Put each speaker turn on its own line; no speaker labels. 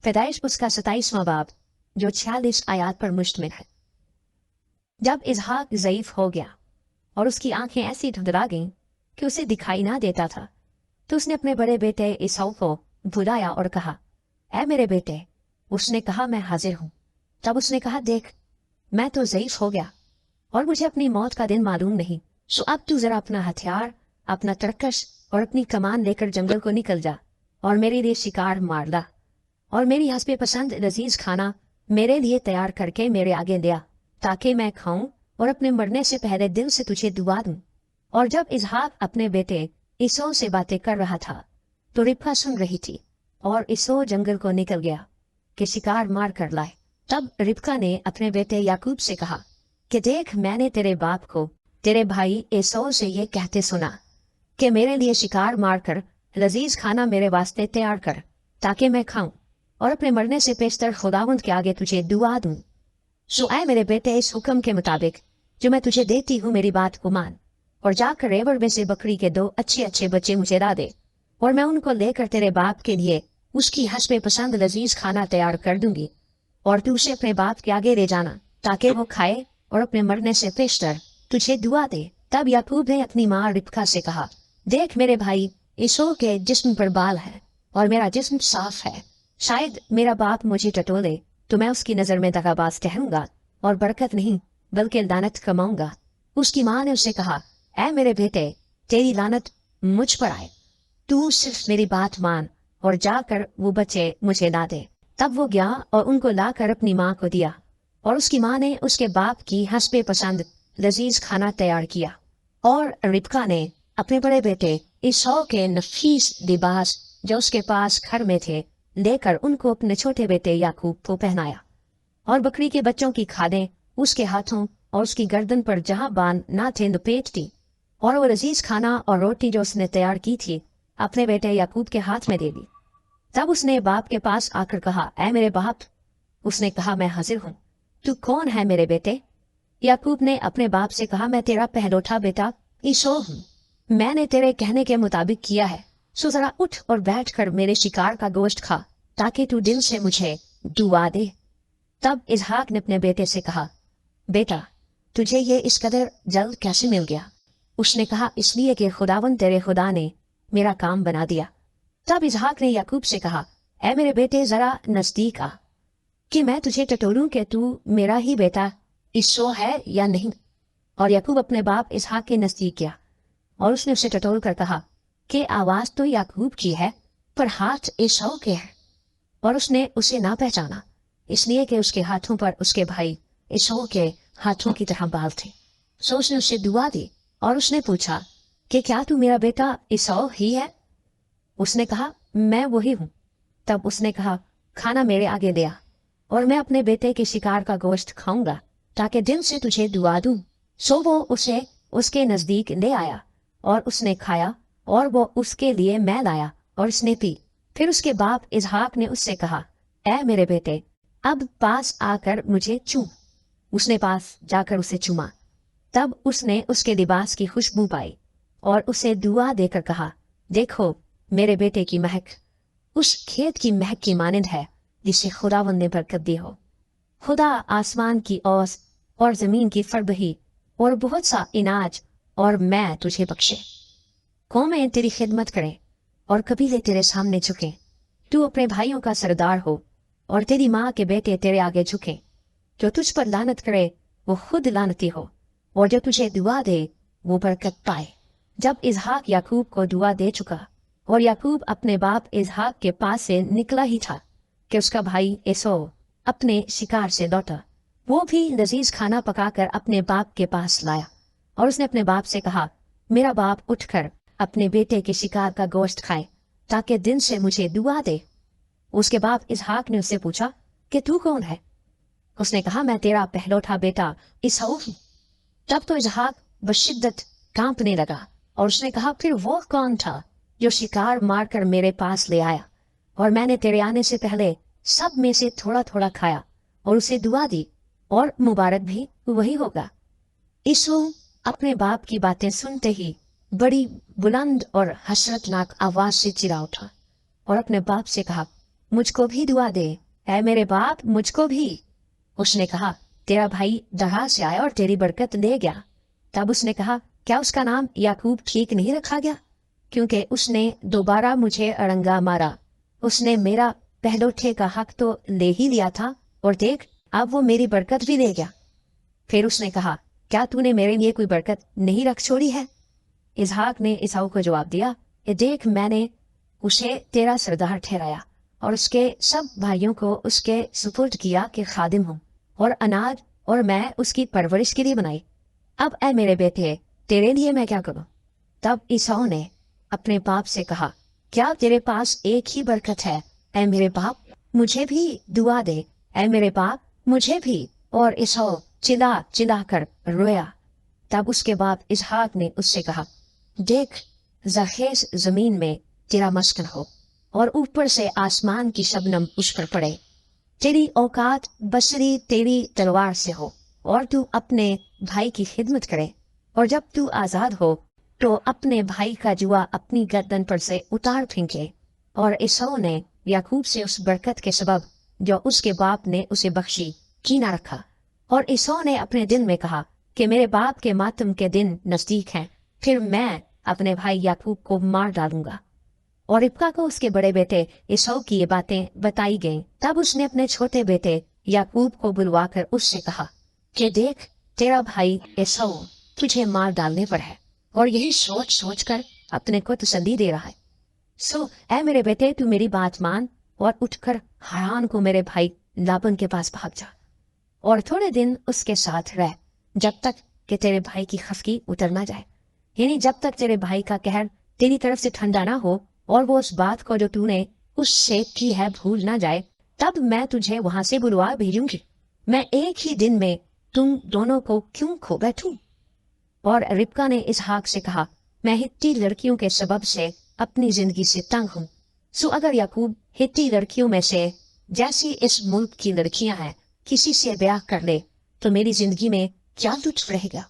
पैदाइश उसका 27वां बाब जो 46 आयात पर मुश्तमिल है। जब इसहाक ज़ईफ हो गया और उसकी आंखें ऐसी धुंधला गईं कि उसे दिखाई ना देता था, तो उसने अपने बड़े बेटे ईसाऊ को बुलाया और कहा, ऐ मेरे बेटे। उसने कहा, मैं हाजिर हूँ। तब उसने कहा, देख मैं तो ज़ईफ हो गया और मुझे अपनी मौत का दिन मालूम नहीं, सो अब तू जरा अपना हथियार, अपना तरकश और अपनी कमान लेकर जंगल को निकल जा और मेरे लिए शिकार मार ला और मेरी हस्बे पसंद लजीज खाना मेरे लिए तैयार करके मेरे आगे लिया, ताकि मैं खाऊं और अपने मरने से पहले दिल से तुझे दुआ दूं। और जब इसहाक अपने बेटे ईसो से बातें कर रहा था तो रिबका सुन रही थी, और ईसो जंगल को निकल गया कि शिकार मार कर लाए। तब रिबका ने अपने बेटे याकूब से कहा कि देख, मैंने तेरे बाप को तेरे भाई ईसो से ये कहते सुना कि मेरे लिए शिकार मार कर लजीज खाना मेरे वास्ते तैयार कर, ताकि मैं खाऊं और अपने मरने से पेशतर खुदावंद के आगे तुझे दुआ दूं। सो ऐ मेरे बेटे, इस हुक्म के मुताबिक जो मैं तुझे देती हूँ मेरी बात को मान और जाकर रेवड़ में से बकरी के 2 अच्छे अच्छे बच्चे मुझे ला दे, और मैं उनको लेकर तेरे बाप के लिए उसकी हस्बे पसंद लजीज खाना तैयार कर दूंगी, और तू उसे अपने बाप के आगे ले जाना ताकि वो खाए और अपने मरने से पेशतर तुझे दुआ दे। तब याकूब ने अपनी माँ रिबका से कहा, देख मेरे भाई ईसो के जिस्म पर बाल है और मेरा जिस्म साफ है, शायद मेरा बाप मुझे टटोले तो मैं उसकी नजर में दगाबाज ठहरूंगा और बरकत नहीं बल्कि लानत कमाऊंगा। उसकी माँ ने उससे कहा, ऐ मेरे बेटे, तेरी लानत मुझ पर आए, तू सिर्फ मेरी बात मान और जाकर वो बच्चे मुझे ला दे। तब वो गया और उनको लाकर अपनी माँ को दिया, और उसकी माँ ने उसके बाप की हस्बे पसंद लजीज खाना तैयार किया। और रिबका ने अपने बड़े बेटे ईसो के नफीस लिबास जो उसके पास घर में थे लेकर उनको अपने छोटे बेटे याकूब को पहनाया, और बकरी के बच्चों की खादें उसके हाथों और उसकी गर्दन पर जहां बांध ना थे लपेट दी, और वो लजीज खाना और रोटी जो उसने तैयार की थी अपने बेटे याकूब के हाथ में दे दी। तब उसने बाप के पास आकर कहा, ऐ मेरे बाप। उसने कहा, मैं हाजिर हूँ। तू कौन है मेरे बेटे? याकूब ने अपने बाप से कहा, मैं तेरा पहलौठा बेटा ईसो हूँ। मैंने तेरे कहने के मुताबिक किया है, सो जरा उठ और बैठकर मेरे शिकार का गोश्त खा, ताकि तू दिल से मुझे दुआ दे। तब इसहाक ने अपने बेटे से कहा, बेटा तुझे ये इस कदर जल्द कैसे मिल गया? उसने कहा, इसलिए कि खुदावन तेरे खुदा ने मेरा काम बना दिया। तब इसहाक ने याकूब से कहा, ऐ मेरे बेटे जरा नजदीक आ कि मैं तुझे टटोलूं कि तू मेरा ही बेटा ईसो है या नहीं। और याकूब अपने बाप इसहाक के नजदीक गया और उसने उसे टटोल कर कहा कि आवाज तो याकूब की है पर हाथ ईसो के हैं। और उसने उसे ना पहचाना, इसलिए कि उसके हाथों पर उसके भाई ईसो के हाथों की तरह बाल थे। सो उसने उसे दुआ दी और उसने पूछा कि क्या तू मेरा बेटा ईसो ही है? उसने कहा, मैं वही हूँ। तब उसने कहा, खाना मेरे आगे ले आ और मैं अपने बेटे के शिकार का गोश्त खाऊंगा, ताकि दिल से तुझे दुआ दूं। सो वो उसे उसके नजदीक ले आया और उसने खाया, और वो उसके लिए मैं लाया और उसने पी। फिर उसके बाप इसहाक ने उससे कहा, ऐ मेरे बेटे, अब पास आकर मुझे चूम। उसने पास जाकर उसे चूमा। तब उसने उसके लिबास की खुशबू पाई और उसे दुआ देकर कहा, देखो मेरे बेटे की महक उस खेत की महक की मानिंद है जिसे खुदावंद ने बरकत दी हो। खुदा आसमान की औस और जमीन की फरबही और बहुत सा इनाज और मैं तुझे बख्शे। कौमें तेरी खिदमत करें और कबीले तेरे सामने झुके। तू अपने भाइयों का सरदार हो और तेरी माँ के बेटे तेरे आगे झुके। जो तुझ पर लानत करे वो खुद लानती हो, और जो तुझे दुआ दे वो बरकत पाए। जब इसहाक याकूब को दुआ दे चुका और याकूब अपने बाप इसहाक के पास से निकला ही था कि उसका भाई ईसो अपने शिकार से लौटा। वो भी लजीज खाना पकाकर अपने बाप के पास लाया, और उसने अपने बाप से कहा, मेरा बाप उठकर अपने बेटे के शिकार का गोश्त खाए, ताकि दिन से मुझे दुआ दे। उसके बाप इसहाक ने उससे पूछा कि तू कौन है? उसने कहा, मैं तेरा पहलौठा बेटा ईसो हूँ। तब तो इसहाक बशिद्दत कांपने लगा, और उसने कहा, फिर वो कौन था जो शिकार मारकर मेरे पास ले आया, और मैंने तेरे आने से पहले सब में से थोड़ा थोड़ा खाया और उसे दुआ दी, और मुबारक भी वही होगा। ईसो अपने बाप की बातें सुनते ही बड़ी बुलंद और हसरतनाक आवाज से चिल्ला उठा और अपने बाप से कहा, मुझको भी दुआ दे, ऐ मेरे बाप मुझको भी। उसने कहा, तेरा भाई जहाज से आया और तेरी बरकत ले गया। तब उसने कहा, क्या उसका नाम याकूब ठीक नहीं रखा गया, क्योंकि उसने दोबारा मुझे अड़ंगा मारा। उसने मेरा पहलोठे का हक तो ले ही लिया था, और देख अब वो मेरी बरकत भी ले गया। फिर उसने कहा, क्या तूने मेरे लिए कोई बरकत नहीं रख छोड़ी है? इसहाक ने ईसाऊ को जवाब दिया, ये देख मैंने उसे तेरा सरदार ठहराया और उसके सब भाइयों को उसके सुपुर्द किया कि खादिम हूँ, और अनाज और मैं उसकी परवरिश के लिए बनाई। अब ऐ मेरे बेटे, तेरे लिए मैं क्या करूं? तब ईसाऊ ने अपने बाप से कहा, क्या तेरे पास एक ही बरकत है? ऐ मेरे बाप मुझे भी दुआ दे, ऐ मेरे बाप मुझे भी। और ईसाऊ चिल्ला चिल्ला कर रोया। तब उसके बाप इसहाक ने उससे कहा, देख जखेस जमीन में तेरा मस्कन हो और ऊपर से आसमान की शबनम उस पर पड़े। तेरी औकात बसरी तेरी तलवार से हो और तू अपने भाई की खिदमत करे, और जब तू आजाद हो तो अपने भाई का जुआ अपनी गर्दन पर से उतार फेंके। और ईसाऊ ने याकूब से उस बरकत के सबब जो उसके बाप ने उसे बख्शी कीना रखा। और ईसाऊ ने अपने दिल में कहा कि मेरे बाप के मातम के दिन नजदीक हैं, फिर मैं अपने भाई याकूब को मार डालूंगा। और रिबका को उसके बड़े बेटे ईसाऊ की ये बातें बताई गईं। तब उसने अपने छोटे बेटे याकूब को बुलवाकर उससे कहा कि देख तेरा भाई ईसाऊ तुझे मार डालने पर है, और यही सोच सोच कर अपने को तसल्ली दे रहा है। सो ऐ मेरे बेटे, तू मेरी बात मान और उठकर हारान को मेरे भाई लाबन के पास भाग जा, और थोड़े दिन उसके साथ रह, जब तक कि तेरे भाई की खफकी उतर ना जाए, यानी जब तक तेरे भाई का कहर तेरी तरफ से ठंडा ना हो और वो उस बात को जो तूने उससे की है भूल ना जाए, तब मैं तुझे वहां से बुलवा भेजूंगी। मैं एक ही दिन में तुम दोनों को क्यों खो बैठूं? और रिबका ने इसहाक से कहा, मैं हित्ती लड़कियों के सबब से अपनी जिंदगी से तंग हूँ। सो अगर याकूब हित्ती लड़कियों में से जैसी इस मुल्क की लड़कियां हैं किसी से ब्याह कर ले तो मेरी जिंदगी में क्या लुत्फ रहेगा?